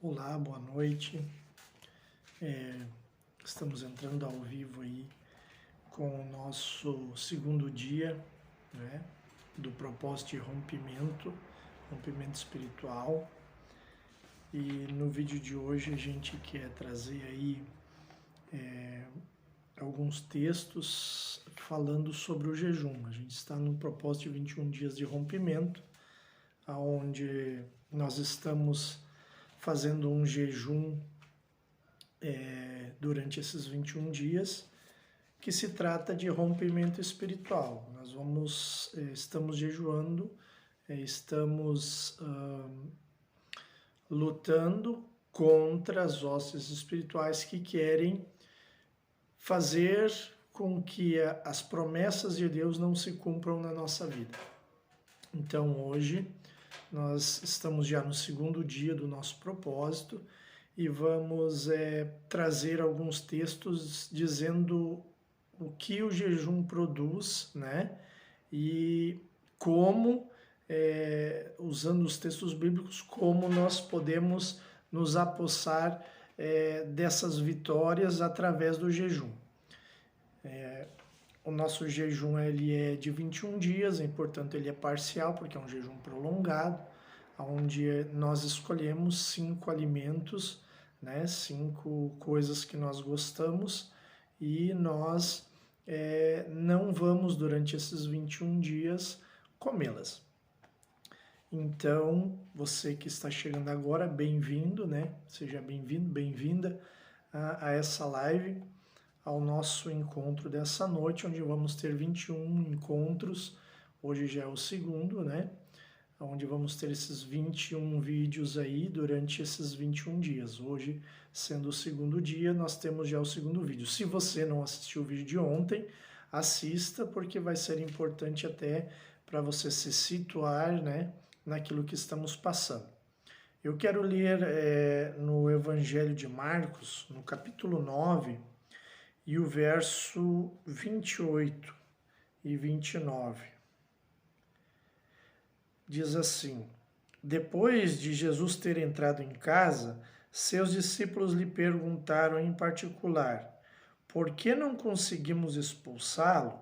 Olá, boa noite. Estamos entrando ao vivo aí com o nosso segundo dia, né, do propósito de rompimento espiritual. E no vídeo de hoje a gente quer trazer aí alguns textos falando sobre o jejum. A gente está no propósito de 21 dias de rompimento, onde nós estamos fazendo um jejum durante esses 21 dias, que se trata de rompimento espiritual. Nós estamos jejuando, estamos lutando contra as hostes espirituais que querem fazer com que as promessas de Deus não se cumpram na nossa vida. Então hoje nós estamos já no segundo dia do nosso propósito e vamos trazer alguns textos dizendo o que o jejum produz, né? E como, usando os textos bíblicos, como nós podemos nos apossar dessas vitórias através do jejum. O nosso jejum ele é de 21 dias, e, portanto ele é parcial, porque é um jejum prolongado, onde nós escolhemos 5 alimentos, né, 5 coisas que nós gostamos, e nós não vamos, durante esses 21 dias, comê-las. Então, você que está chegando agora, bem-vindo, né? Seja bem-vindo, bem-vinda a essa live, ao nosso encontro dessa noite, onde vamos ter 21 encontros. Hoje já é o segundo, né? Onde vamos ter esses 21 vídeos aí durante esses 21 dias. Hoje, sendo o segundo dia, nós temos já o segundo vídeo. Se você não assistiu o vídeo de ontem, assista, porque vai ser importante até para você se situar, né, naquilo que estamos passando. Eu quero ler no Evangelho de Marcos, no capítulo 9, e o verso 28 e 29. Diz assim: depois de Jesus ter entrado em casa, seus discípulos lhe perguntaram em particular: por que não conseguimos expulsá-lo?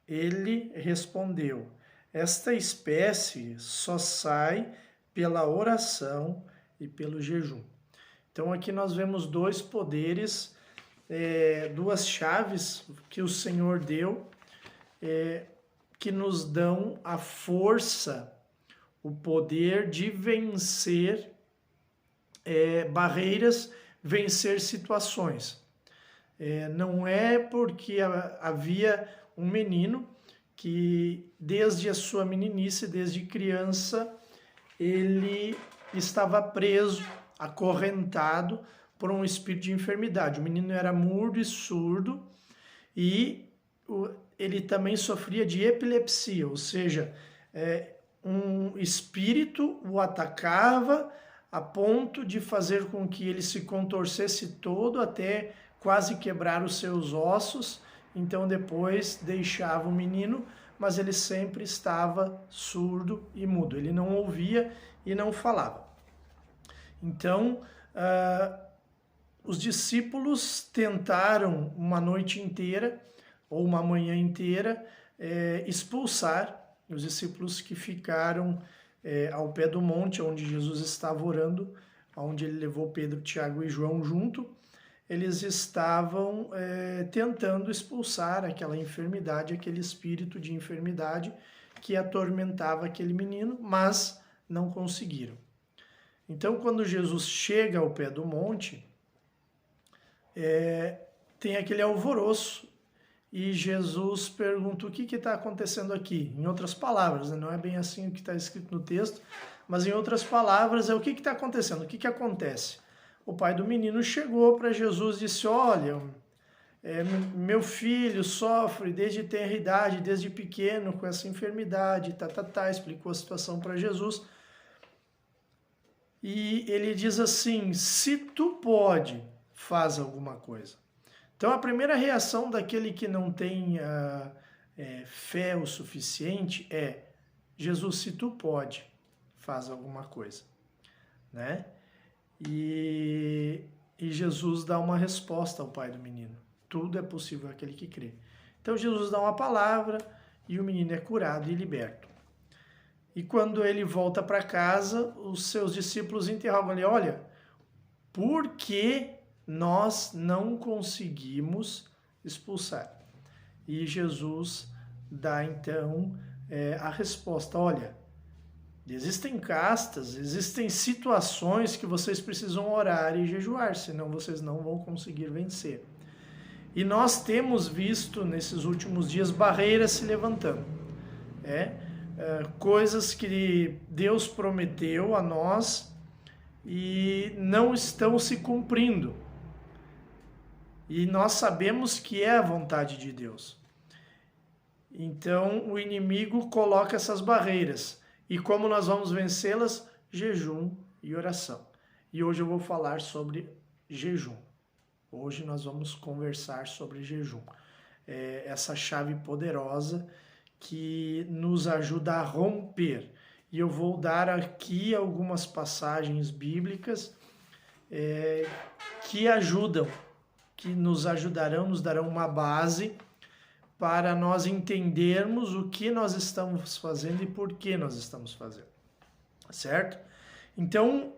Ele respondeu: esta espécie só sai pela oração e pelo jejum. Então aqui nós vemos dois poderes, duas chaves que o Senhor deu, que nos dão a força, o poder de vencer barreiras, vencer situações. Não é porque havia um menino que desde a sua meninice, desde criança, ele estava preso, acorrentado por um espírito de enfermidade. O menino era mudo e surdo e ele também sofria de epilepsia, ou seja, um espírito o atacava a ponto de fazer com que ele se contorcesse todo até quase quebrar os seus ossos. Então depois deixava o menino, mas ele sempre estava surdo e mudo, ele não ouvia e não falava. Então, os discípulos tentaram uma noite inteira, ou uma manhã inteira, expulsar os discípulos que ficaram ao pé do monte, onde Jesus estava orando, onde ele levou Pedro, Tiago e João junto. Eles estavam tentando expulsar aquela enfermidade, aquele espírito de enfermidade que atormentava aquele menino, mas não conseguiram. Então, quando Jesus chega ao pé do monte, tem aquele alvoroço, e Jesus pergunta: o que está acontecendo aqui? Em outras palavras, né? Não é bem assim o que está escrito no texto, mas em outras palavras é o que está acontecendo, o que acontece? O pai do menino chegou para Jesus e disse: olha, meu filho sofre desde tenra idade, desde pequeno, com essa enfermidade, explicou a situação para Jesus. E ele diz assim: se tu pode, faz alguma coisa. Então a primeira reação daquele que não tem fé o suficiente é: Jesus, se tu pode, faz alguma coisa, né? E Jesus dá uma resposta ao pai do menino. Tudo é possível àquele que crê. Então Jesus dá uma palavra e o menino é curado e liberto. E quando ele volta para casa, os seus discípulos interrogam ele: olha, por que nós não conseguimos expulsar? E Jesus dá então a resposta: olha, existem castas, existem situações que vocês precisam orar e jejuar, senão vocês não vão conseguir vencer. E nós temos visto nesses últimos dias barreiras se levantando. Coisas que Deus prometeu a nós e não estão se cumprindo. E nós sabemos que é a vontade de Deus. Então o inimigo coloca essas barreiras. E como nós vamos vencê-las? Jejum e oração. E hoje eu vou falar sobre jejum. Hoje nós vamos conversar sobre jejum. Essa chave poderosa que nos ajuda a romper. E eu vou dar aqui algumas passagens bíblicas que ajudam, que nos ajudarão, nos darão uma base para nós entendermos o que nós estamos fazendo e por que nós estamos fazendo, certo? Então,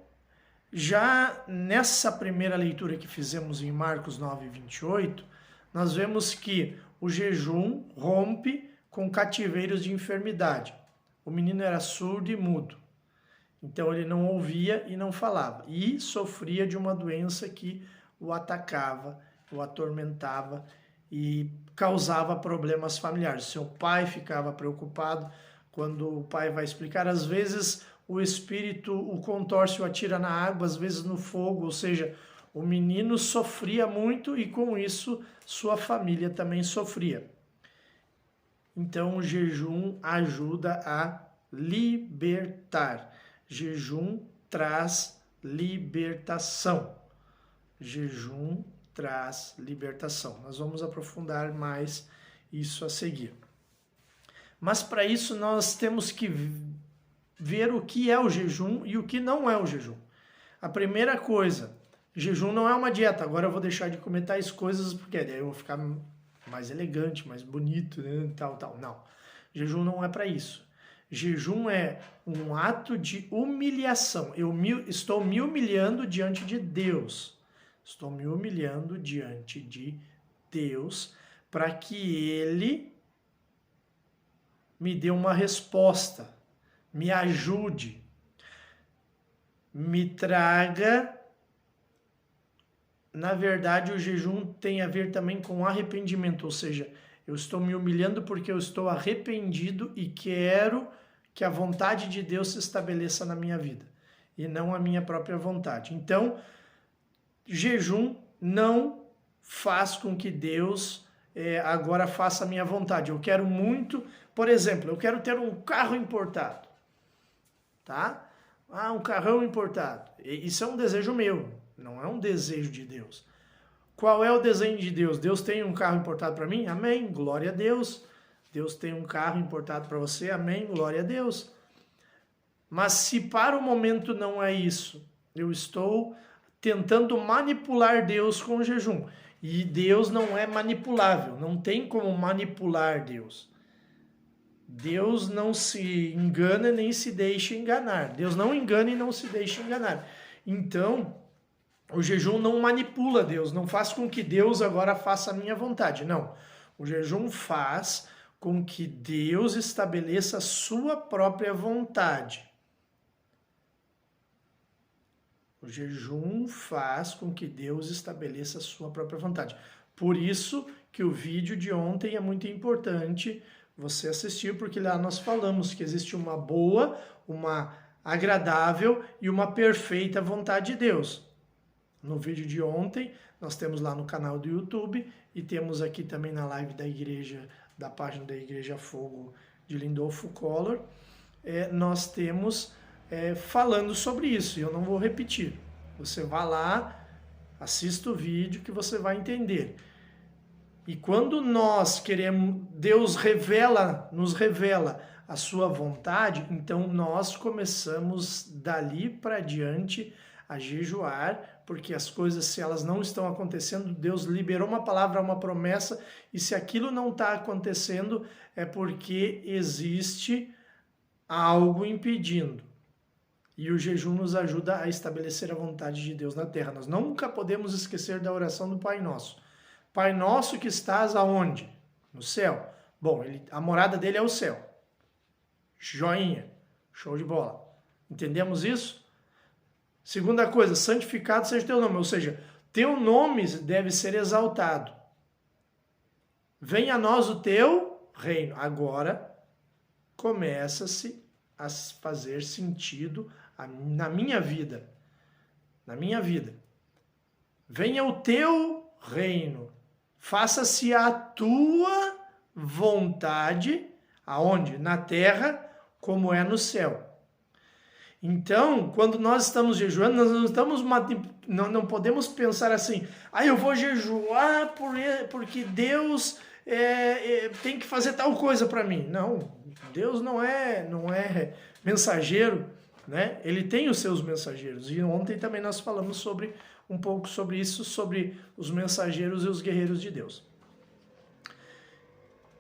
já nessa primeira leitura que fizemos em Marcos 9, 28, nós vemos que o jejum rompe com cativeiros de enfermidade. O menino era surdo e mudo, então ele não ouvia e não falava, e sofria de uma doença que o atacava, o atormentava e causava problemas familiares. Seu pai ficava preocupado quando o pai vai explicar. Às vezes o espírito o contorce, o atira na água, às vezes no fogo, ou seja, o menino sofria muito e com isso sua família também sofria. Então o jejum ajuda a libertar. Jejum traz libertação. Jejum traz libertação. Nós vamos aprofundar mais isso a seguir. Mas para isso nós temos que ver o que é o jejum e o que não é o jejum. A primeira coisa, jejum não é uma dieta. Agora eu vou deixar de comer tais coisas porque daí eu vou ficar mais elegante, mais bonito, né? Tal. Não. Jejum não é para isso. Jejum é um ato de humilhação. Eu estou me humilhando diante de Deus. Estou me humilhando diante de Deus para que Ele me dê uma resposta, me ajude, me traga. Na verdade, o jejum tem a ver também com arrependimento, ou seja, eu estou me humilhando porque eu estou arrependido e quero que a vontade de Deus se estabeleça na minha vida e não a minha própria vontade. Então, jejum não faz com que Deus agora faça a minha vontade. Eu quero muito, por exemplo, eu quero ter um carro importado, tá? Um carrão importado. Isso é um desejo meu, não é um desejo de Deus. Qual é o desenho de Deus? Deus tem um carro importado para mim? Amém, glória a Deus. Deus tem um carro importado para você? Amém, glória a Deus. Mas se para o momento não é isso, eu estou tentando manipular Deus com o jejum. E Deus não é manipulável, não tem como manipular Deus. Deus não se engana nem se deixa enganar. Deus não engana e não se deixa enganar. Então, o jejum não manipula Deus, não faz com que Deus agora faça a minha vontade. Não. O jejum faz com que Deus estabeleça a sua própria vontade. O jejum faz com que Deus estabeleça a sua própria vontade. Por isso que o vídeo de ontem é muito importante você assistir, porque lá nós falamos que existe uma boa, uma agradável e uma perfeita vontade de Deus. No vídeo de ontem, nós temos lá no canal do YouTube e temos aqui também na live da igreja, da página da Igreja Fogo de Lindolfo Collor, nós temos falando sobre isso, e eu não vou repetir. Você vai lá, assista o vídeo que você vai entender. E quando nós queremos, Deus nos revela a sua vontade, então nós começamos dali para diante a jejuar, porque as coisas, se elas não estão acontecendo, Deus liberou uma palavra, uma promessa, e se aquilo não está acontecendo, é porque existe algo impedindo. E o jejum nos ajuda a estabelecer a vontade de Deus na terra. Nós nunca podemos esquecer da oração do Pai Nosso. Pai Nosso que estás aonde? No céu. Bom, a morada dele é o céu. Joinha. Show de bola. Entendemos isso? Segunda coisa, santificado seja teu nome. Ou seja, teu nome deve ser exaltado. Venha a nós o teu reino. Agora começa-se a fazer sentido na minha vida. Na minha vida. Venha o teu reino. Faça-se a tua vontade, aonde? Na terra, como é no céu. Então, quando nós estamos jejuando, nós não podemos pensar assim, eu vou jejuar porque Deus tem que fazer tal coisa para mim. Não, Deus não é mensageiro, né? Ele tem os seus mensageiros. E ontem também nós falamos um pouco sobre isso, sobre os mensageiros e os guerreiros de Deus.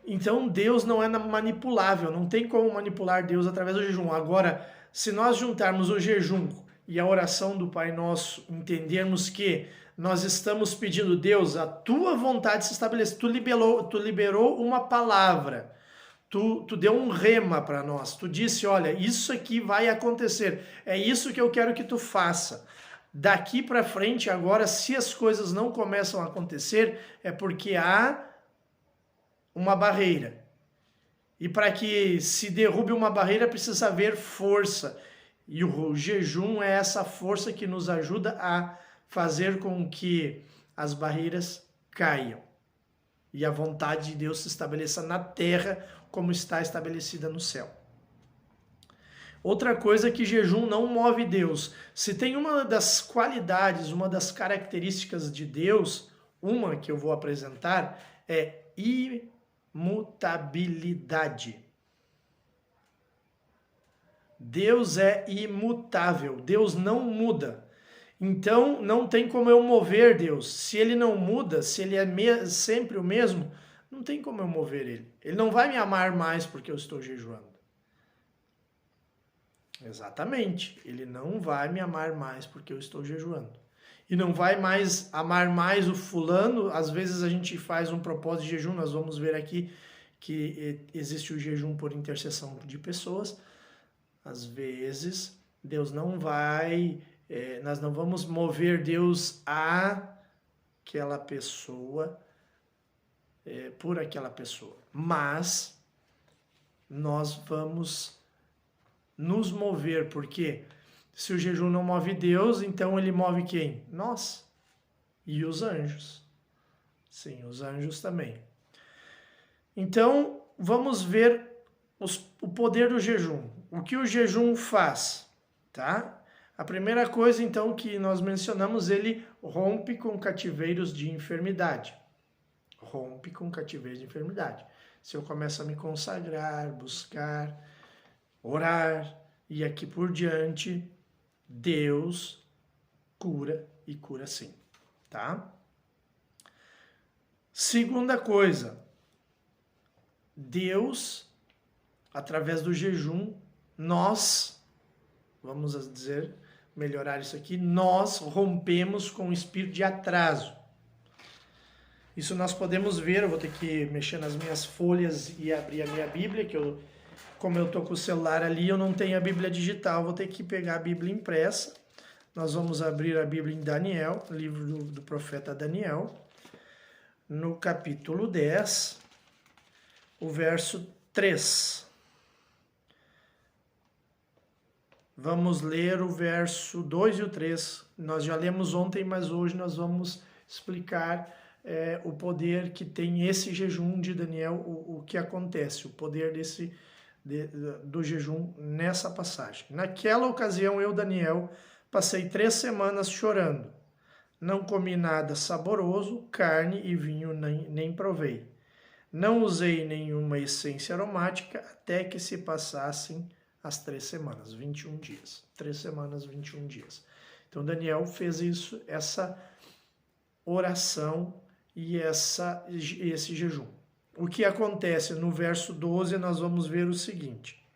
Então Deus não é manipulável, não tem como manipular Deus através do jejum. Agora, se nós juntarmos o jejum e a oração do Pai Nosso, entendermos que nós estamos pedindo, Deus, a tua vontade se estabeleça. Tu liberou uma palavra, tu deu um rema para nós, tu disse, olha, isso aqui vai acontecer, é isso que eu quero que tu faça. Daqui para frente, agora, se as coisas não começam a acontecer, é porque há uma barreira. E para que se derrube uma barreira, precisa haver força. E o jejum é essa força que nos ajuda a fazer com que as barreiras caiam. E a vontade de Deus se estabeleça na terra como está estabelecida no céu. Outra coisa é que jejum não move Deus. Se tem uma das qualidades, uma das características de Deus, uma que eu vou apresentar, é imutabilidade. Deus é imutável, Deus não muda. Então não tem como eu mover Deus. Se ele não muda, se ele é sempre o mesmo, não tem como eu mover ele. Ele não vai me amar mais porque eu estou jejuando. Exatamente, ele não vai me amar mais porque eu estou jejuando. E não vai mais amar mais o fulano. Às vezes a gente faz um propósito de jejum, nós vamos ver aqui que existe o jejum por intercessão de pessoas. Às vezes Deus não vai, nós não vamos mover Deus àquela pessoa, por aquela pessoa, mas nós vamos nos mover, porque se o jejum não move Deus, então ele move quem? Nós. E os anjos. Sim, os anjos também. Então, vamos ver o poder do jejum. O que o jejum faz, tá? A primeira coisa, então, que nós mencionamos, ele rompe com cativeiros de enfermidade. Rompe com cativeiros de enfermidade. Se eu começo a me consagrar, buscar, orar e aqui por diante, Deus cura e cura sim, tá? Segunda coisa, Deus, através do jejum, nós, vamos dizer, melhorar isso aqui, nós rompemos com o espírito de atraso. Isso nós podemos ver, eu vou ter que mexer nas minhas folhas e abrir a minha Bíblia, que como eu estou com o celular ali, eu não tenho a Bíblia digital, vou ter que pegar a Bíblia impressa. Nós vamos abrir a Bíblia em Daniel, livro do profeta Daniel, no capítulo 10, o verso 3. Vamos ler o verso 2 e o 3. Nós já lemos ontem, mas hoje nós vamos explicar o poder que tem esse jejum de Daniel, o que acontece, o poder do jejum nessa passagem. Naquela ocasião, eu, Daniel, passei 3 semanas chorando. Não comi nada saboroso, carne e vinho nem provei. Não usei nenhuma essência aromática até que se passassem as 3 semanas, 21 dias. 3 semanas, 21 dias. Então Daniel fez isso, essa oração e esse jejum. O que acontece no verso 12, nós vamos ver o seguinte.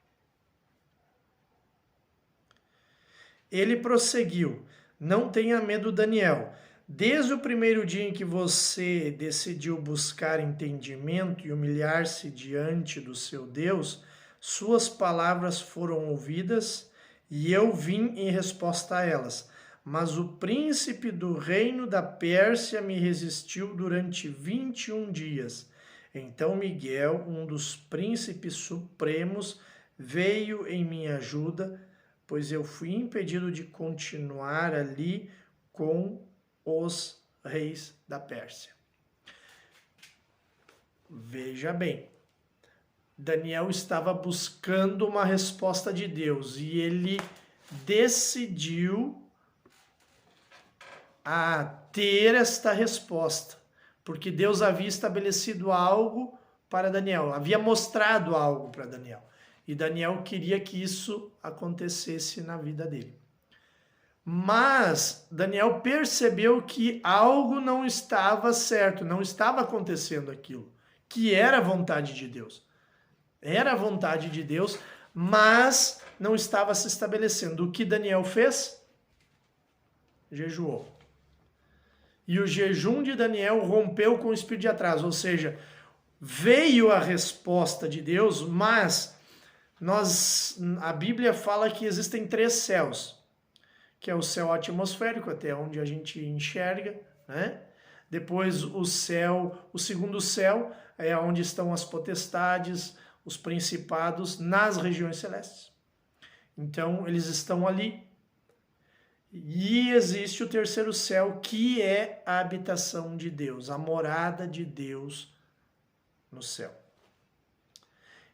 Ele prosseguiu: não tenha medo, Daniel. Desde o primeiro dia em que você decidiu buscar entendimento e humilhar-se diante do seu Deus, suas palavras foram ouvidas e eu vim em resposta a elas. Mas o príncipe do reino da Pérsia me resistiu durante 21 dias. Então Miguel, um dos príncipes supremos, veio em minha ajuda, pois eu fui impedido de continuar ali com os reis da Pérsia. Veja bem, Daniel estava buscando uma resposta de Deus e ele decidiu a ter esta resposta, porque Deus havia estabelecido algo para Daniel, havia mostrado algo para Daniel, e Daniel queria que isso acontecesse na vida dele. Mas Daniel percebeu que algo não estava certo, não estava acontecendo aquilo, que era a vontade de Deus. Era a vontade de Deus, mas não estava se estabelecendo. O que Daniel fez? Jejuou. E o jejum de Daniel rompeu com o espírito de atraso, ou seja, veio a resposta de Deus, mas a Bíblia fala que existem 3 céus, que é o céu atmosférico, até onde a gente enxerga, né? Depois o segundo céu é onde estão as potestades, os principados nas regiões celestes. Então eles estão ali. E existe o terceiro céu, que é a habitação de Deus, a morada de Deus no céu.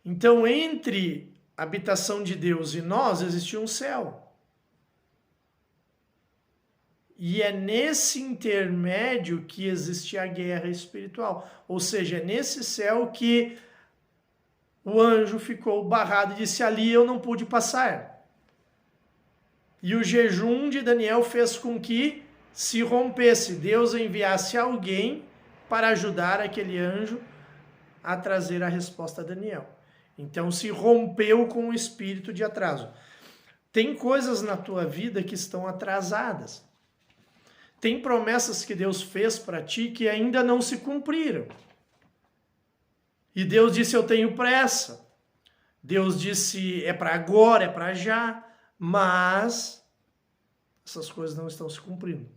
Então, entre a habitação de Deus e nós, existe um céu. E é nesse intermédio que existe a guerra espiritual. Ou seja, é nesse céu que o anjo ficou barrado e disse: ali eu não pude passar. E o jejum de Daniel fez com que se rompesse, Deus enviasse alguém para ajudar aquele anjo a trazer a resposta a Daniel. Então se rompeu com o espírito de atraso. Tem coisas na tua vida que estão atrasadas. Tem promessas que Deus fez para ti que ainda não se cumpriram. E Deus disse: eu tenho pressa. Deus disse: é para agora, é para já. Mas essas coisas não estão se cumprindo.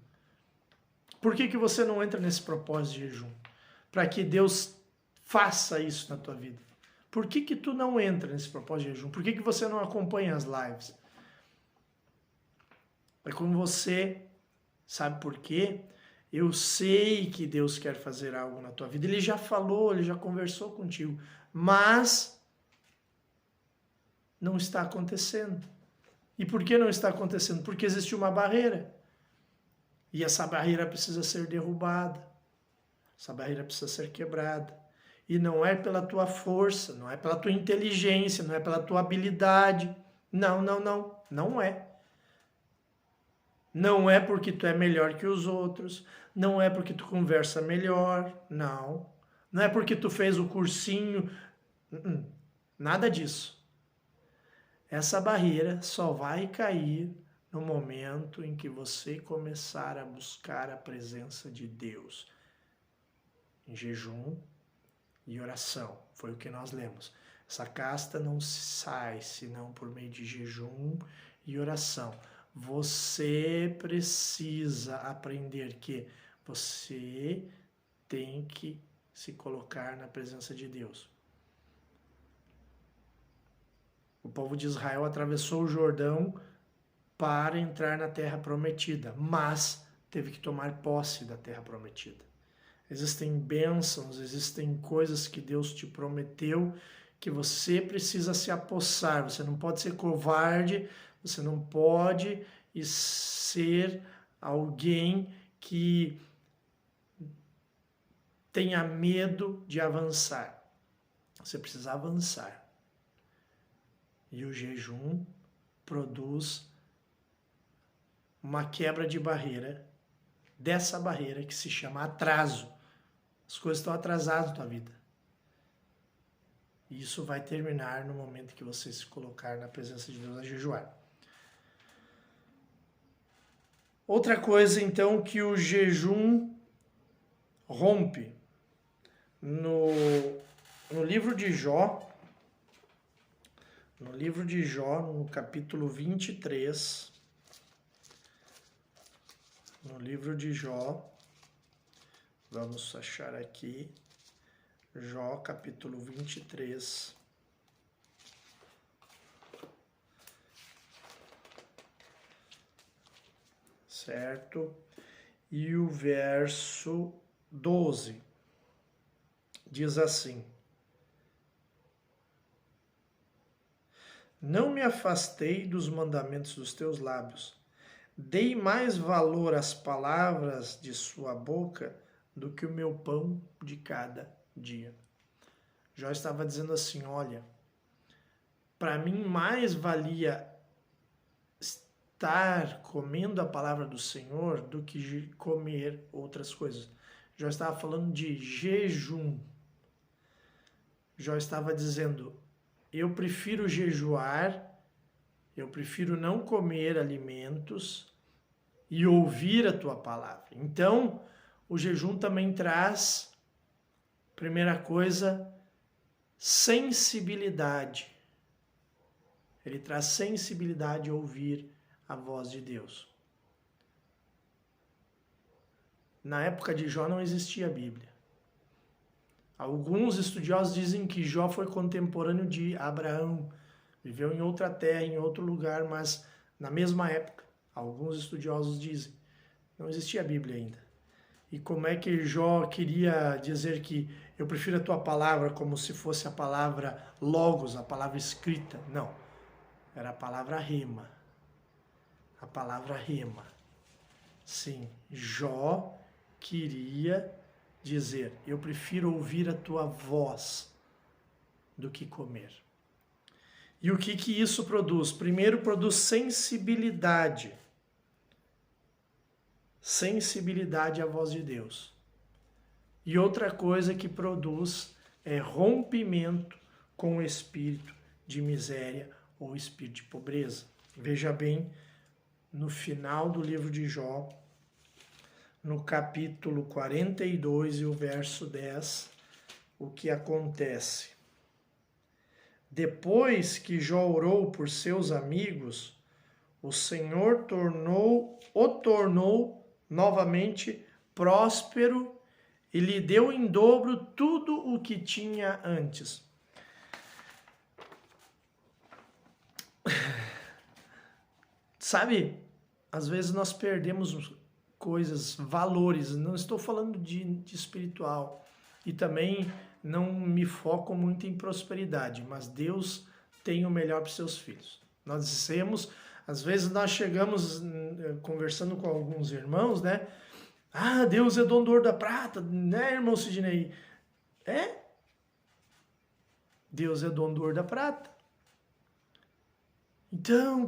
Por que você não entra nesse propósito de jejum? Para que Deus faça isso na tua vida. Por que tu não entra nesse propósito de jejum? Por que você não acompanha as lives? É como você... Sabe por quê? Eu sei que Deus quer fazer algo na tua vida. Ele já falou, ele já conversou contigo. Mas não está acontecendo. E por que não está acontecendo? Porque existe uma barreira. E essa barreira precisa ser derrubada. Essa barreira precisa ser quebrada. E não é pela tua força, não é pela tua inteligência, não é pela tua habilidade. Não, não, não. Não é. Não é porque tu é melhor que os outros. Não é porque tu conversa melhor. Não. Não é porque tu fez o cursinho. Nada disso. Essa barreira só vai cair no momento em que você começar a buscar a presença de Deus. Em jejum e oração. Foi o que nós lemos. Essa casta não sai senão por meio de jejum e oração. Você precisa aprender que você tem que se colocar na presença de Deus. O povo de Israel atravessou o Jordão para entrar na terra prometida, mas teve que tomar posse da terra prometida. Existem bênçãos, existem coisas que Deus te prometeu que você precisa se apossar. Você não pode ser covarde, você não pode ser alguém que tenha medo de avançar. Você precisa avançar. E o jejum produz uma quebra de barreira, dessa barreira que se chama atraso. As coisas estão atrasadas na tua vida. E isso vai terminar no momento que você se colocar na presença de Deus a jejuar. Outra coisa, então, que o jejum rompe. No livro de Jó, no capítulo 23, no livro de Jó, vamos achar aqui, Jó, capítulo 23, certo? E o verso 12 diz assim: não me afastei dos mandamentos dos teus lábios, dei mais valor às palavras de sua boca do que o meu pão de cada dia. Jó estava dizendo assim, olha, para mim mais valia estar comendo a palavra do Senhor do que comer outras coisas. Jó estava falando de jejum. Jó estava dizendo, eu prefiro jejuar, eu prefiro não comer alimentos e ouvir a tua palavra. Então, o jejum também traz, primeira coisa, sensibilidade. Ele traz sensibilidade a ouvir a voz de Deus. Na época de Jó não existia a Bíblia. Alguns estudiosos dizem que Jó foi contemporâneo de Abraão, viveu em outra terra, em outro lugar, mas na mesma época. Alguns estudiosos dizem. Não existia a Bíblia ainda. E como é que Jó queria dizer que eu prefiro a tua palavra como se fosse a palavra logos, a palavra escrita? Não. Era a palavra rema. A palavra rema. Sim, Jó queria dizer, eu prefiro ouvir a tua voz do que comer. E o que isso produz? Primeiro, produz sensibilidade. Sensibilidade à voz de Deus. E outra coisa que produz é rompimento com o espírito de miséria ou espírito de pobreza. Veja bem, no final do livro de Jó, no capítulo 42 e o verso 10, o que acontece. Depois que Jó orou por seus amigos, o Senhor o tornou novamente próspero e lhe deu em dobro tudo o que tinha antes. Sabe, às vezes nós perdemos coisas, valores, não estou falando de espiritual, e também não me foco muito em prosperidade, mas Deus tem o melhor para os seus filhos. Nós dissemos, às vezes nós chegamos conversando com alguns irmãos, né? Ah, Deus é dono do ouro da prata, né, irmão Sidney? É? Deus é dono do ouro da prata. Então,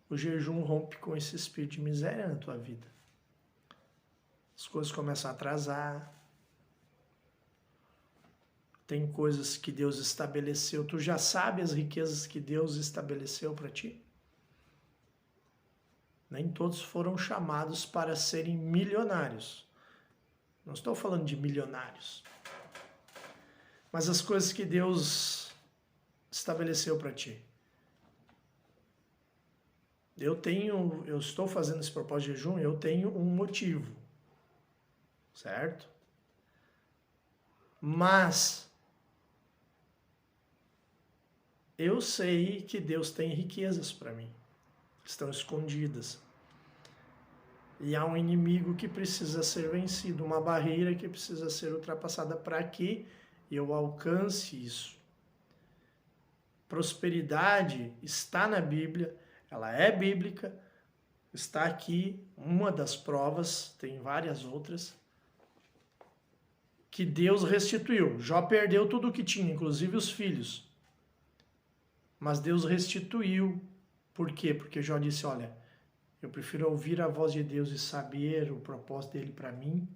o jejum rompe com esse espírito de miséria na tua vida. As coisas começam a atrasar. Tem coisas que Deus estabeleceu. Tu já sabe as riquezas que Deus estabeleceu para ti? Nem todos foram chamados para serem milionários. Não estou falando de milionários. Mas as coisas que Deus estabeleceu para ti. Eu estou fazendo esse propósito de jejum, eu tenho um motivo, certo? Mas eu sei que Deus tem riquezas para mim, estão escondidas. E há um inimigo que precisa ser vencido, uma barreira que precisa ser ultrapassada para que eu alcance isso. Prosperidade está na Bíblia, ela é bíblica, está aqui uma das provas, tem várias outras, que Deus restituiu. Jó perdeu tudo o que tinha, inclusive os filhos. Mas Deus restituiu Por quê? Porque Jó disse, olha, eu prefiro ouvir a voz de Deus e saber o propósito dele para mim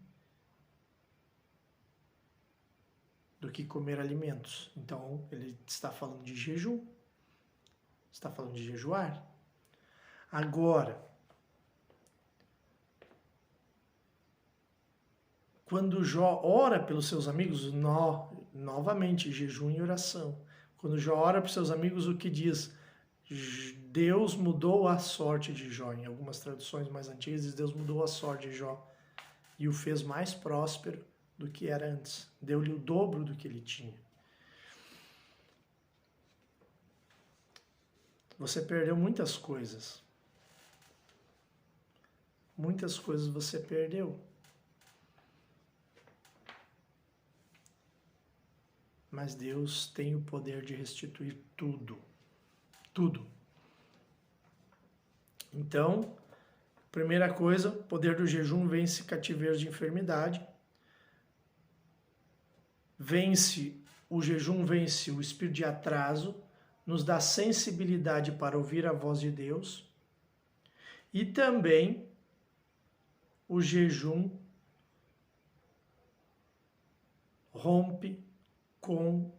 do que comer alimentos. Então, ele está falando de jejum. Está falando de jejuar. Agora, quando Jó ora pelos seus amigos, novamente, jejum e oração. Quando Jó ora para os seus amigos, o que diz? Deus mudou a sorte de Jó. Em algumas traduções mais antigas diz Deus mudou a sorte de Jó e o fez mais próspero do que era antes. Deu-lhe o dobro do que ele tinha. Você perdeu muitas coisas. Muitas coisas você perdeu. Mas Deus tem o poder de restituir tudo. Tudo. Então, primeira coisa, o poder do jejum vence cativeiros de enfermidade. O jejum vence o espírito de atraso, nos dá sensibilidade para ouvir a voz de Deus. E também o jejum rompe com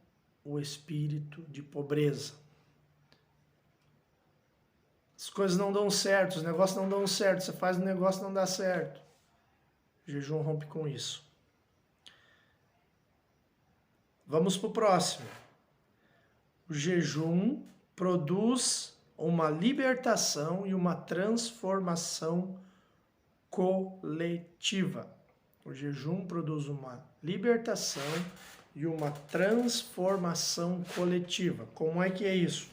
o espírito de pobreza. As coisas não dão certo, os negócios não dão certo, você faz um negócio e não dá certo. O jejum rompe com isso. Vamos para o próximo. O jejum produz uma libertação e uma transformação coletiva. O jejum produz uma libertação e uma transformação coletiva. Como é que é isso?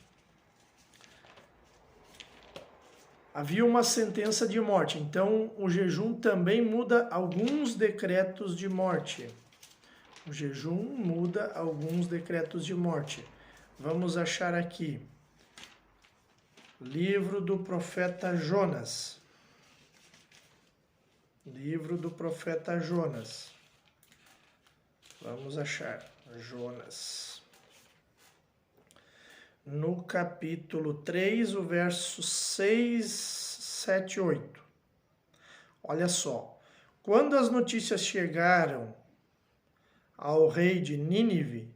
Havia uma sentença de morte, então o jejum também muda alguns decretos de morte. O jejum muda alguns decretos de morte. Vamos achar aqui. Livro do profeta Jonas. Livro do profeta Jonas. Vamos achar. Jonas. No capítulo 3, o verso 6, 7, 8. Olha só. Quando as notícias chegaram ao rei de Nínive,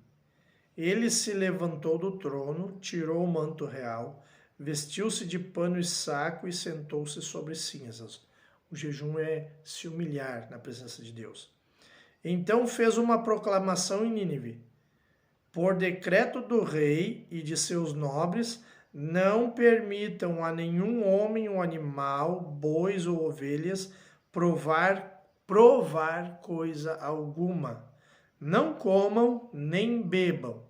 ele se levantou do trono, tirou o manto real, vestiu-se de pano e saco e sentou-se sobre cinzas. O jejum é se humilhar na presença de Deus. Então fez uma proclamação em Nínive. Por decreto do rei e de seus nobres, não permitam a nenhum homem ou animal, bois ou ovelhas, provar coisa alguma. Não comam nem bebam.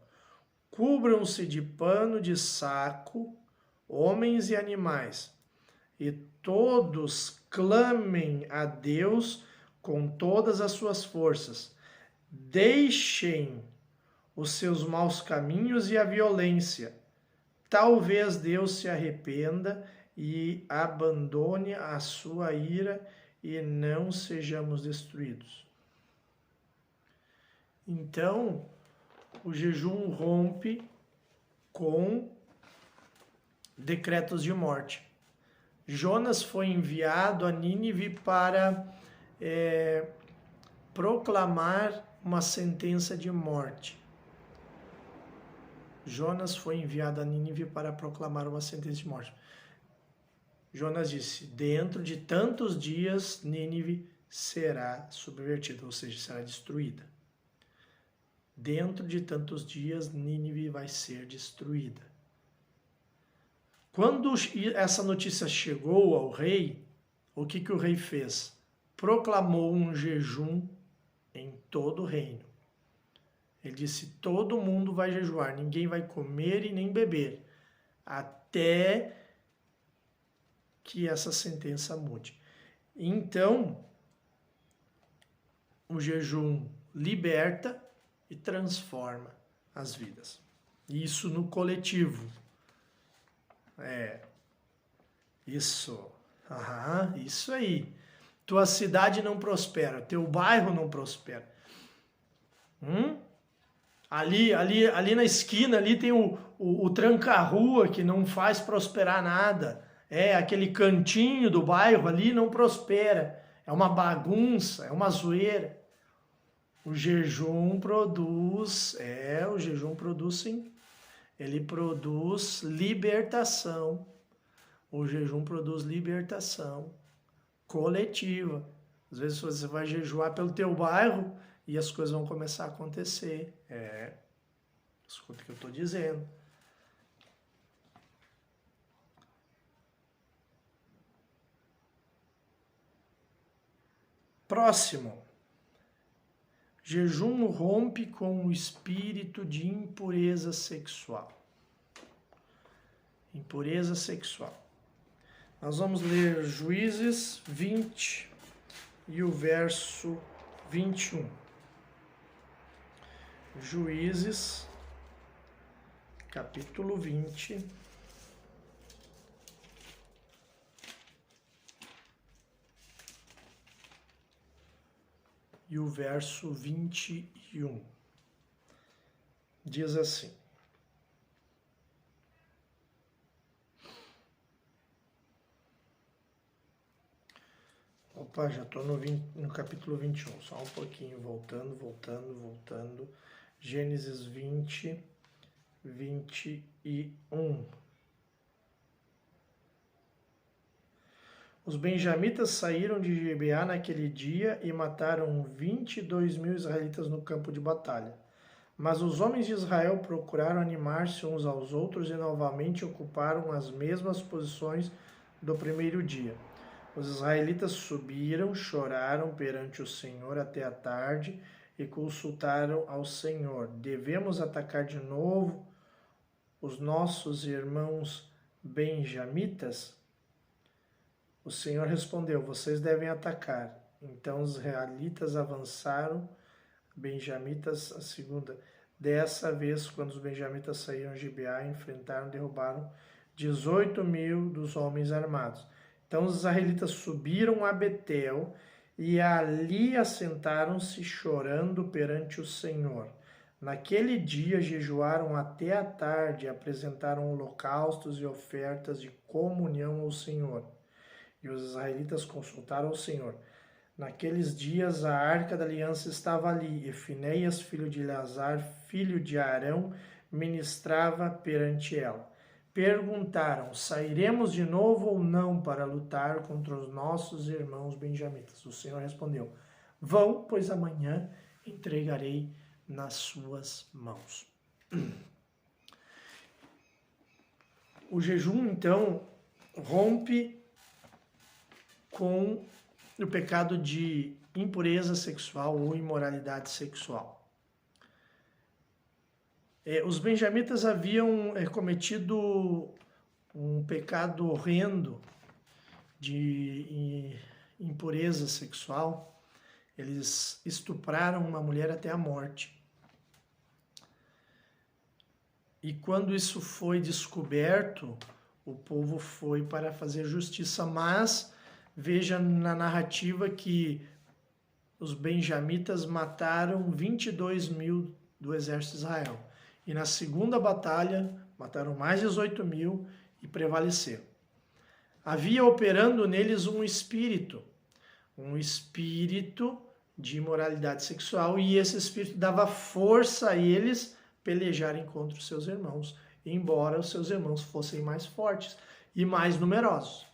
Cubram-se de pano de saco, homens e animais, e todos clamem a Deus com todas as suas forças. Deixem os seus maus caminhos e a violência. Talvez Deus se arrependa e abandone a sua ira e não sejamos destruídos. Então, o jejum rompe com decretos de morte. Jonas foi enviado a Nínive para proclamar uma sentença de morte. Jonas foi enviado a Nínive para proclamar uma sentença de morte. Jonas disse, dentro de tantos dias, Nínive será subvertida, ou seja, será destruída. Dentro de tantos dias, Nínive vai ser destruída. Quando essa notícia chegou ao rei, o que o rei fez? Proclamou um jejum em todo o reino. Ele disse, todo mundo vai jejuar, ninguém vai comer e nem beber, até que essa sentença mude. Então, o jejum liberta e transforma as vidas. Isso no coletivo. Isso aí. Tua cidade não prospera, teu bairro não prospera. Ali na esquina, ali tem o o tranca-rua que não faz prosperar nada. Aquele cantinho do bairro ali não prospera. É uma bagunça, é uma zoeira. O jejum produz, sim. Ele produz libertação. O jejum produz libertação coletiva. Às vezes você vai jejuar pelo teu bairro e as coisas vão começar a acontecer. Escuta o que eu estou dizendo. Próximo. Jejum rompe com o espírito de impureza sexual. Impureza sexual. Nós vamos ler Juízes 20 e o verso 21. Juízes, capítulo 20. E o verso 21 diz assim: opa, já estou no capítulo 21, só um pouquinho, voltando. Gênesis 20, 21. Os benjamitas saíram de Gibeá naquele dia e mataram 22.000 israelitas no campo de batalha. Mas os homens de Israel procuraram animar-se uns aos outros e novamente ocuparam as mesmas posições do primeiro dia. Os israelitas subiram, choraram perante o Senhor até a tarde e consultaram ao Senhor: devemos atacar de novo os nossos irmãos benjamitas? O Senhor respondeu: vocês devem atacar. Então os israelitas avançaram, benjamitas a segunda. Dessa vez, quando os benjamitas saíram de Gibeá, enfrentaram e derrubaram 18.000 dos homens armados. Então os israelitas subiram a Betel e ali assentaram-se chorando perante o Senhor. Naquele dia jejuaram até a tarde e apresentaram holocaustos e ofertas de comunhão ao Senhor. E os israelitas consultaram o Senhor. Naqueles dias a arca da aliança estava ali, e Finéias, filho de Eleazar, filho de Arão, ministrava perante ela. Perguntaram: sairemos de novo ou não para lutar contra os nossos irmãos benjamitas? O Senhor respondeu: vão, pois amanhã entregarei nas suas mãos. O jejum, então, rompe com o pecado de impureza sexual ou imoralidade sexual. Os benjamitas haviam cometido um pecado horrendo de impureza sexual. Eles estupraram uma mulher até a morte. E quando isso foi descoberto, o povo foi para fazer justiça, mas veja na narrativa que os benjamitas mataram 22.000 do exército de Israel. E na segunda batalha, mataram mais de 18.000 e prevaleceram. Havia operando neles um espírito de imoralidade sexual, e esse espírito dava força a eles pelejarem contra os seus irmãos, embora os seus irmãos fossem mais fortes e mais numerosos.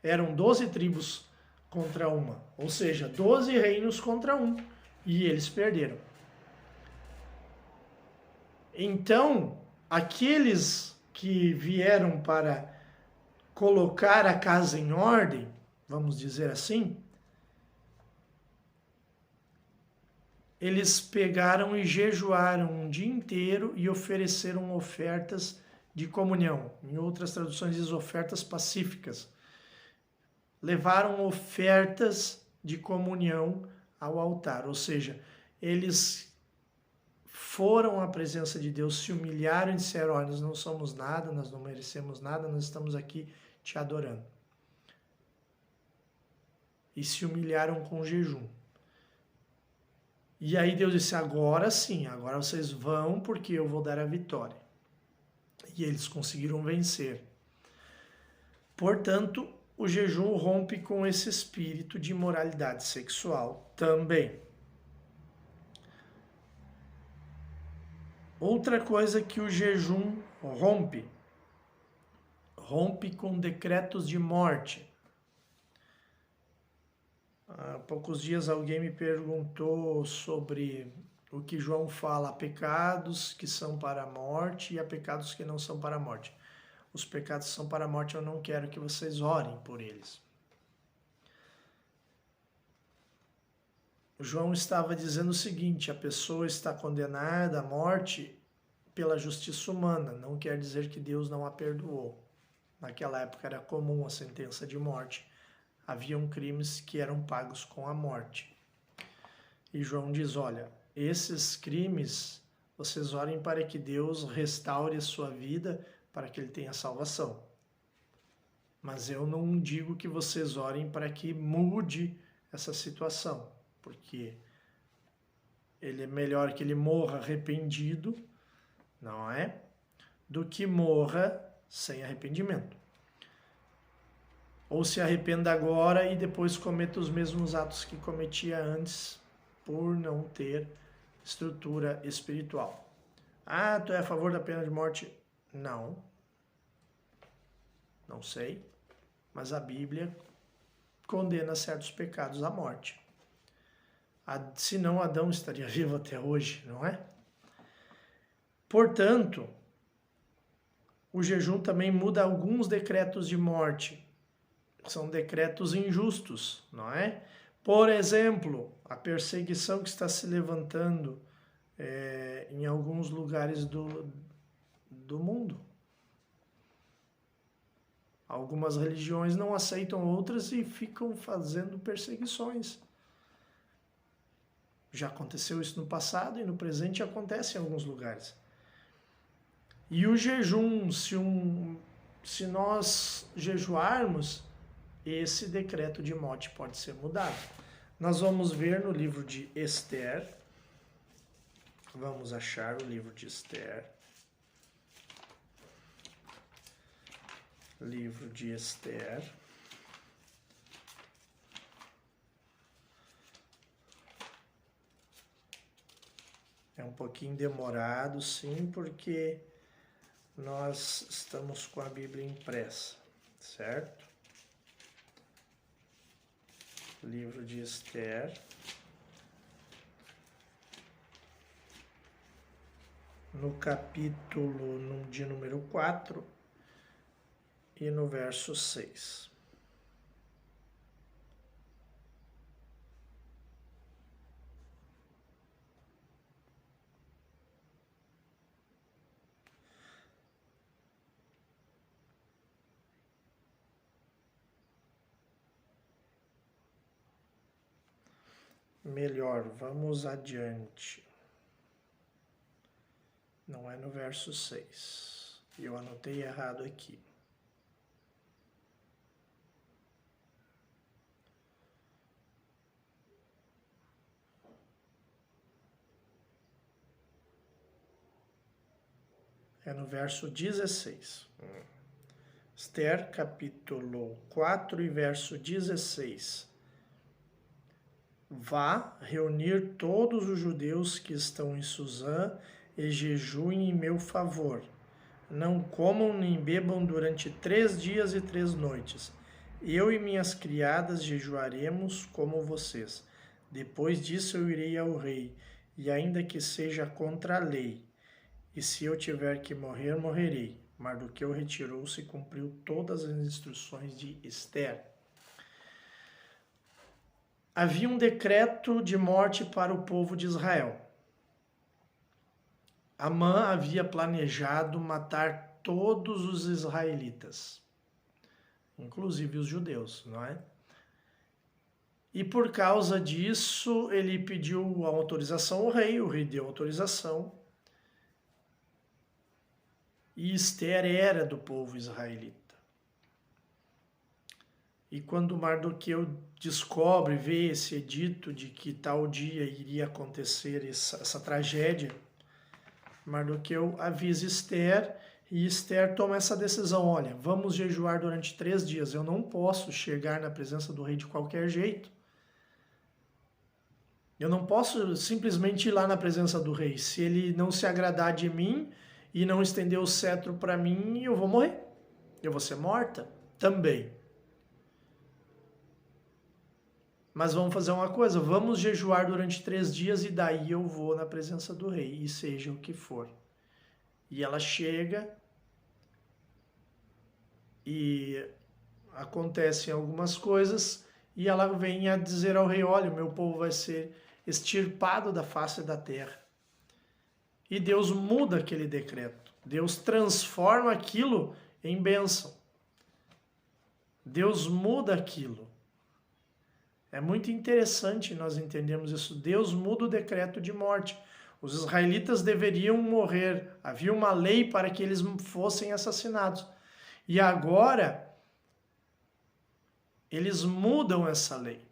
Eram 12 tribos contra uma, ou seja, 12 reinos contra um, e eles perderam. Então, aqueles que vieram para colocar a casa em ordem, vamos dizer assim, eles pegaram e jejuaram um dia inteiro e ofereceram ofertas de comunhão. Em outras traduções diz ofertas pacíficas. Levaram ofertas de comunhão ao altar, ou seja, eles foram à presença de Deus, se humilharam e disseram: olha, nós não somos nada, nós não merecemos nada, nós estamos aqui te adorando. E se humilharam com jejum. E aí Deus disse: agora sim, agora vocês vão, porque eu vou dar a vitória. E eles conseguiram vencer. Portanto, o jejum rompe com esse espírito de imoralidade sexual também. Outra coisa que o jejum rompe com decretos de morte. Há poucos dias alguém me perguntou sobre o que João fala, há pecados que são para a morte e há pecados que não são para a morte. Os pecados que são para a morte, eu não quero que vocês orem por eles. João estava dizendo o seguinte, a pessoa está condenada à morte pela justiça humana, não quer dizer que Deus não a perdoou. Naquela época era comum a sentença de morte. Haviam crimes que eram pagos com a morte. E João diz, olha, esses crimes, vocês orem para que Deus restaure a sua vida, para que ele tenha salvação. Mas eu não digo que vocês orem para que mude essa situação, porque ele é melhor que ele morra arrependido, não é? Do que morra sem arrependimento. Ou se arrependa agora e depois cometa os mesmos atos que cometia antes por não ter estrutura espiritual. Ah, tu é a favor da pena de morte? Não. Não sei. Mas a Bíblia condena certos pecados à morte. Senão Adão estaria vivo até hoje, não é? Portanto, o jejum também muda alguns decretos de morte. São decretos injustos, não é? Por exemplo, a perseguição que está se levantando em alguns lugares do mundo. Algumas religiões não aceitam outras e ficam fazendo perseguições. Já aconteceu isso no passado e no presente acontece em alguns lugares. E o jejum, se nós jejuarmos, esse decreto de morte pode ser mudado. Nós vamos ver no livro de Esther. Vamos achar o livro de Esther. Livro de Esther. É um pouquinho demorado, sim, porque nós estamos com a Bíblia impressa, certo? Livro de Esther. No capítulo de número 4 e no verso 6. Melhor, vamos adiante. Não é no verso 6. Eu anotei errado aqui. É no verso 16. Esther, capítulo 4 e verso 16. Vá reunir todos os judeus que estão em Suzã e jejuem em meu favor. Não comam nem bebam durante 3 dias e 3 noites. Eu e minhas criadas jejuaremos como vocês. Depois disso eu irei ao rei, e ainda que seja contra a lei. E se eu tiver que morrer, morrerei. Mardoqueu retirou-se e cumpriu todas as instruções de Esther. Havia um decreto de morte para o povo de Israel. Amã havia planejado matar todos os israelitas, inclusive os judeus, não é? E por causa disso, ele pediu a autorização ao rei, o rei deu autorização. E Esther era do povo israelita. E quando Mardoqueu descobre, vê esse edito de que tal dia iria acontecer essa tragédia, Mardoqueu avisa Esther E Esther toma essa decisão, olha, vamos jejuar durante 3 dias. Eu não posso chegar na presença do rei de qualquer jeito. Eu não posso simplesmente ir lá na presença do rei. Se ele não se agradar de mim e não estender o cetro para mim, eu vou morrer. Eu vou ser morta também. Mas vamos fazer uma coisa, vamos jejuar durante 3 dias e daí eu vou na presença do rei, e seja o que for. E ela chega e acontecem algumas coisas e ela vem a dizer ao rei, olha, o meu povo vai ser extirpado da face da terra. E Deus muda aquele decreto. Deus transforma aquilo em bênção. Deus muda aquilo. É muito interessante nós entendermos isso. Deus muda o decreto de morte. Os israelitas deveriam morrer. Havia uma lei para que eles fossem assassinados. E agora, eles mudam essa lei.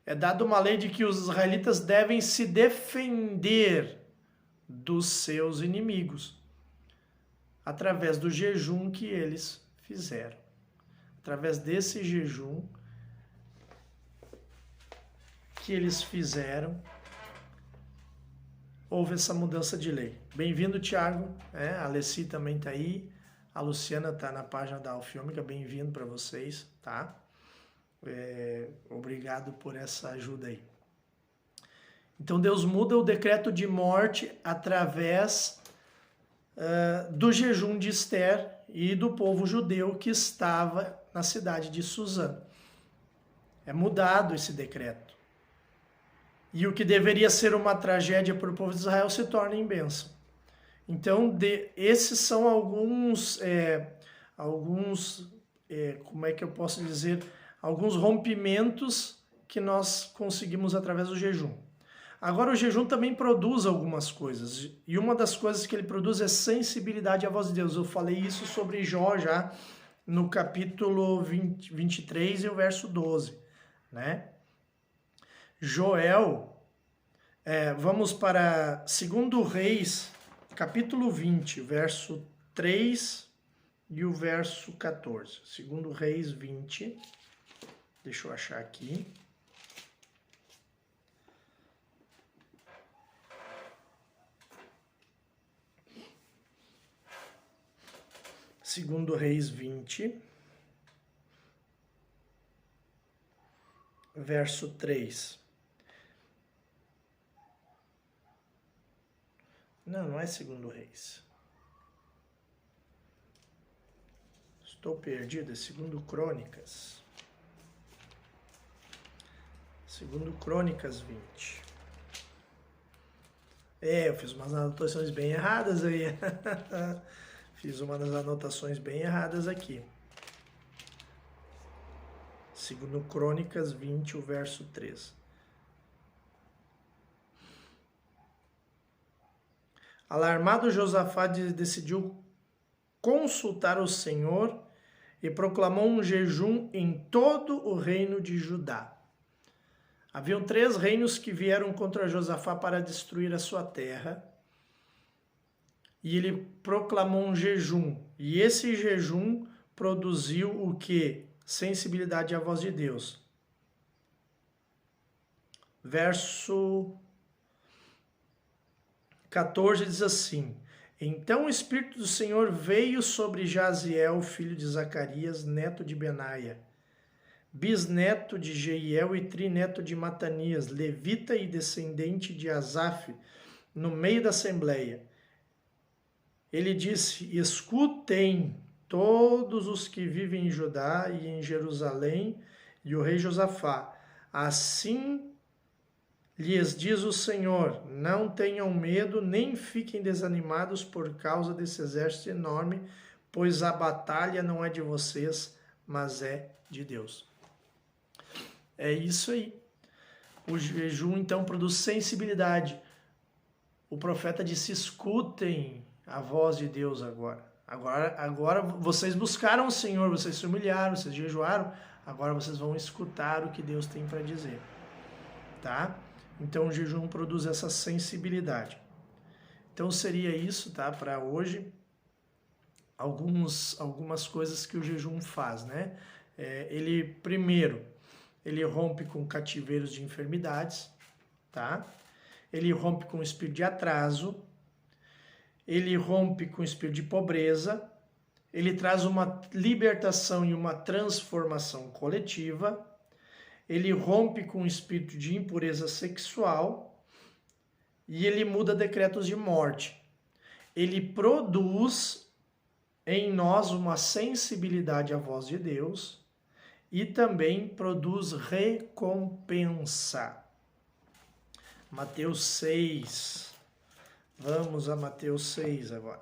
É dada uma lei de que os israelitas devem se defender dos seus inimigos, através do jejum que eles fizeram. Através desse jejum que eles fizeram, houve essa mudança de lei. Bem-vindo, Thiago. A Alessi também está aí. A Luciana está na página da Alfiômica. Bem-vindo para vocês, tá? Obrigado por essa ajuda aí. Então Deus muda o decreto de morte através do jejum de Esther e do povo judeu que estava na cidade de Suzã. É mudado esse decreto. E o que deveria ser uma tragédia para o povo de Israel se torna em bênção. Então, esses são alguns como é que eu posso dizer, alguns rompimentos que nós conseguimos através do jejum. Agora, o jejum também produz algumas coisas. E uma das coisas que ele produz é sensibilidade à voz de Deus. Eu falei isso sobre Jó já no capítulo 23 e o verso 12, né? Joel, vamos para 2 Reis, capítulo 20, verso 3 e o verso 14. 2 Reis 20, deixa eu achar aqui. Segundo Reis 20, verso 3. Não é Segundo Reis. Estou perdido, é Segundo Crônicas. Segundo Crônicas 20. Eu fiz umas anotações bem erradas aí. Fiz uma das anotações bem erradas aqui. Segundo Crônicas 20, o verso 3. Alarmado, Josafá decidiu consultar o Senhor e proclamou um jejum em todo o reino de Judá. Haviam 3 reinos que vieram contra Josafá para destruir a sua terra. E ele proclamou um jejum. E esse jejum produziu o quê? Sensibilidade à voz de Deus. Verso 14 diz assim: Então o Espírito do Senhor veio sobre Jaziel, filho de Zacarias, neto de Benaia, bisneto de Jeiel e trineto de Matanias, levita e descendente de Asaf, no meio da assembleia. Ele disse: Escutem todos os que vivem em Judá e em Jerusalém e o rei Josafá. Assim lhes diz o Senhor: não tenham medo, nem fiquem desanimados por causa desse exército enorme, pois a batalha não é de vocês, mas é de Deus. É isso aí. O jejum, então, produz sensibilidade. O profeta disse: escutem a voz de Deus agora. Agora vocês buscaram o Senhor, vocês se humilharam, vocês jejuaram, agora vocês vão escutar o que Deus tem para dizer. Tá? Então o jejum produz essa sensibilidade. Então seria isso, tá? Para hoje, algumas coisas que o jejum faz, né? Primeiro, ele rompe com cativeiros de enfermidades, tá? Ele rompe com o espírito de atraso, ele rompe com o espírito de pobreza, ele traz uma libertação e uma transformação coletiva, ele rompe com o espírito de impureza sexual e ele muda decretos de morte. Ele produz em nós uma sensibilidade à voz de Deus e também produz recompensa. Mateus 6. Vamos a Mateus 6 agora.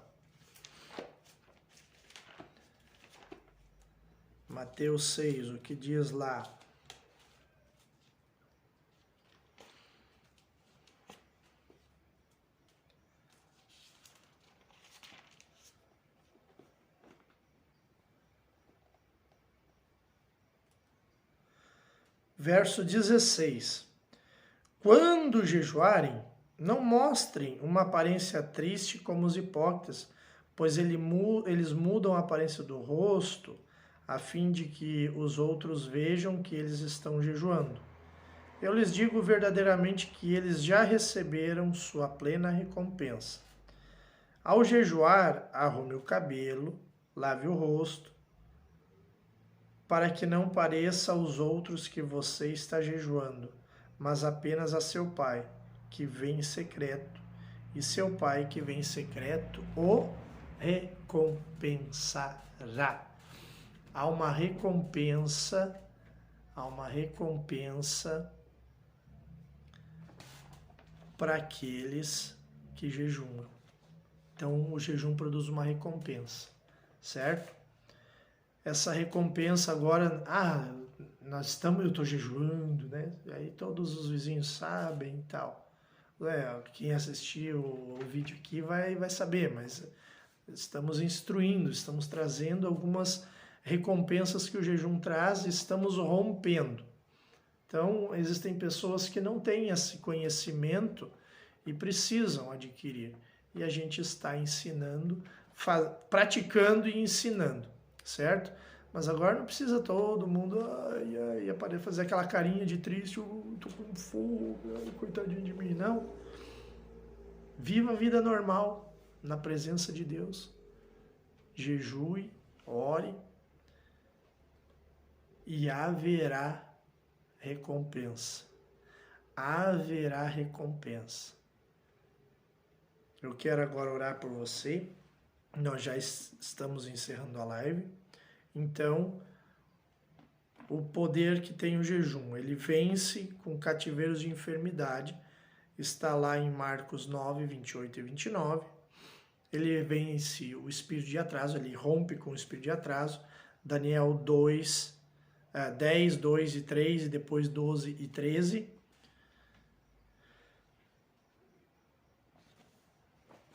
Mateus 6, o que diz lá? Verso 16. Quando jejuarem, não mostrem uma aparência triste como os hipócritas, pois eles mudam a aparência do rosto, a fim de que os outros vejam que eles estão jejuando. Eu lhes digo verdadeiramente que eles já receberam sua plena recompensa. Ao jejuar, arrume o cabelo, lave o rosto, para que não pareça aos outros que você está jejuando, mas apenas a seu Pai, que vem em secreto, e seu Pai, que vem em secreto, o recompensará. Há uma recompensa para aqueles que jejuam. Então, o jejum produz uma recompensa, certo? Essa recompensa agora, eu estou jejuando, né? Aí todos os vizinhos sabem e tal. Quem assistiu o vídeo aqui vai saber, mas estamos instruindo, estamos trazendo algumas recompensas que o jejum traz e estamos rompendo. Então, existem pessoas que não têm esse conhecimento e precisam adquirir. E a gente está ensinando, praticando e ensinando, certo? Mas agora não precisa todo mundo fazer aquela carinha de triste, eu tô com fogo, coitadinho de mim, não. Viva a vida normal, na presença de Deus. Jejue, ore, e haverá recompensa. Haverá recompensa. Eu quero agora orar por você. Nós já estamos encerrando a live. Então, o poder que tem o jejum, ele vence com cativeiros de enfermidade. Está lá em Marcos 9, 28 e 29. Ele vence o espírito de atraso, ele rompe com o espírito de atraso. Daniel 2, 10, 2 e 3 e depois 12 e 13.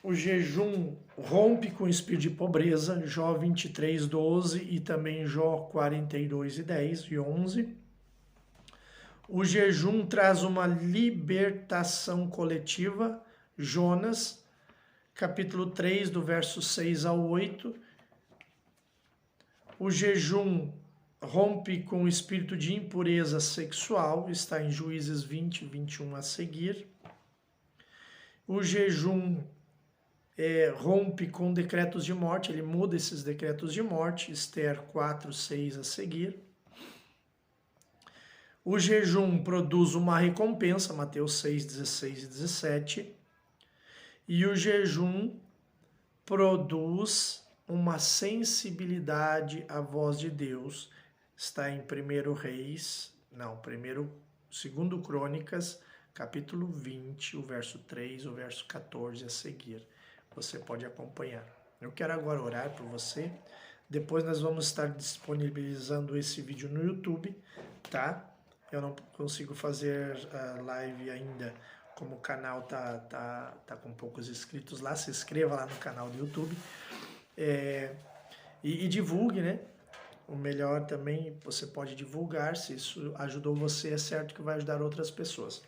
O jejum rompe com o espírito de pobreza, Jó 23, 12 e também Jó 42 e 10 e 11. O jejum traz uma libertação coletiva, Jonas, capítulo 3, do verso 6 ao 8. O jejum rompe com o espírito de impureza sexual, está em Juízes 20, 21 a seguir. O jejum rompe com decretos de morte, ele muda esses decretos de morte, Esther 4, 6 a seguir. O jejum produz uma recompensa, Mateus 6, 16 e 17. E o jejum produz uma sensibilidade à voz de Deus, está em 2 Crônicas, capítulo 20, o verso 3, o verso 14 a seguir. Você pode acompanhar. Eu quero agora orar por você. Depois nós vamos estar disponibilizando esse vídeo no YouTube, tá? Eu não consigo fazer a live ainda, como o canal tá com poucos inscritos lá. Se inscreva lá no canal do YouTube e divulgue, né? O melhor também, você pode divulgar. Se isso ajudou você, é certo que vai ajudar outras pessoas.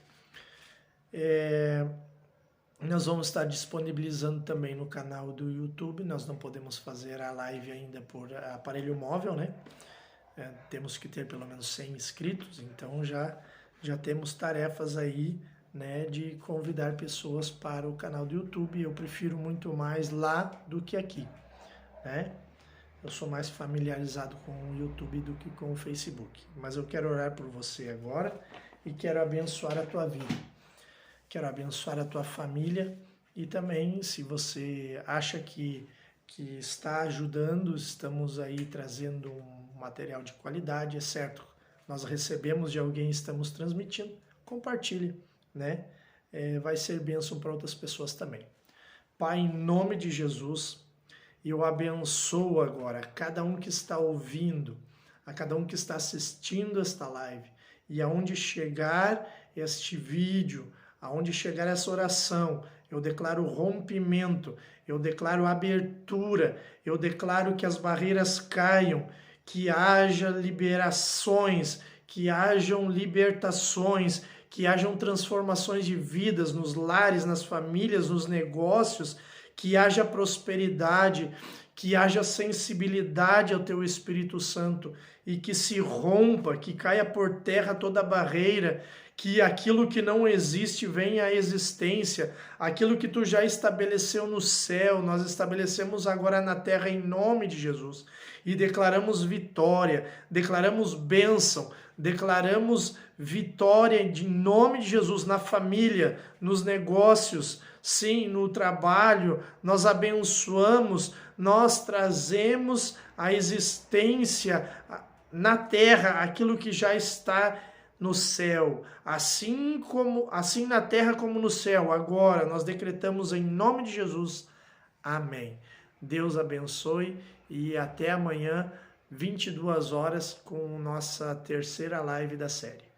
Nós vamos estar disponibilizando também no canal do YouTube. Nós não podemos fazer a live ainda por aparelho móvel, né? Temos que ter pelo menos 100 inscritos, então já temos tarefas aí, né, de convidar pessoas para o canal do YouTube. Eu prefiro muito mais lá do que aqui, né? Eu sou mais familiarizado com o YouTube do que com o Facebook. Mas eu quero orar por você agora e quero abençoar a tua vida. Quero abençoar a tua família e também, se você acha que está ajudando, estamos aí trazendo um material de qualidade, é certo. Nós recebemos de alguém e estamos transmitindo, compartilhe, né? Vai ser bênção para outras pessoas também. Pai, em nome de Jesus, eu abençoo agora cada um que está ouvindo, a cada um que está assistindo esta live, e aonde chegar este vídeo, aonde chegar essa oração, eu declaro rompimento, eu declaro abertura, eu declaro que as barreiras caiam, que haja liberações, que hajam libertações, que hajam transformações de vidas nos lares, nas famílias, nos negócios, que haja prosperidade, que haja sensibilidade ao teu Espírito Santo e que se rompa, que caia por terra toda barreira, que aquilo que não existe venha à existência, aquilo que tu já estabeleceu no céu, nós estabelecemos agora na terra em nome de Jesus e declaramos vitória, declaramos bênção, declaramos vitória em nome de Jesus na família, nos negócios, sim, no trabalho, nós abençoamos, nós trazemos à existência na terra aquilo que já está no céu, assim na terra como no céu. Agora nós decretamos em nome de Jesus. Amém. Deus abençoe e até amanhã, 22 horas, com nossa terceira live da série.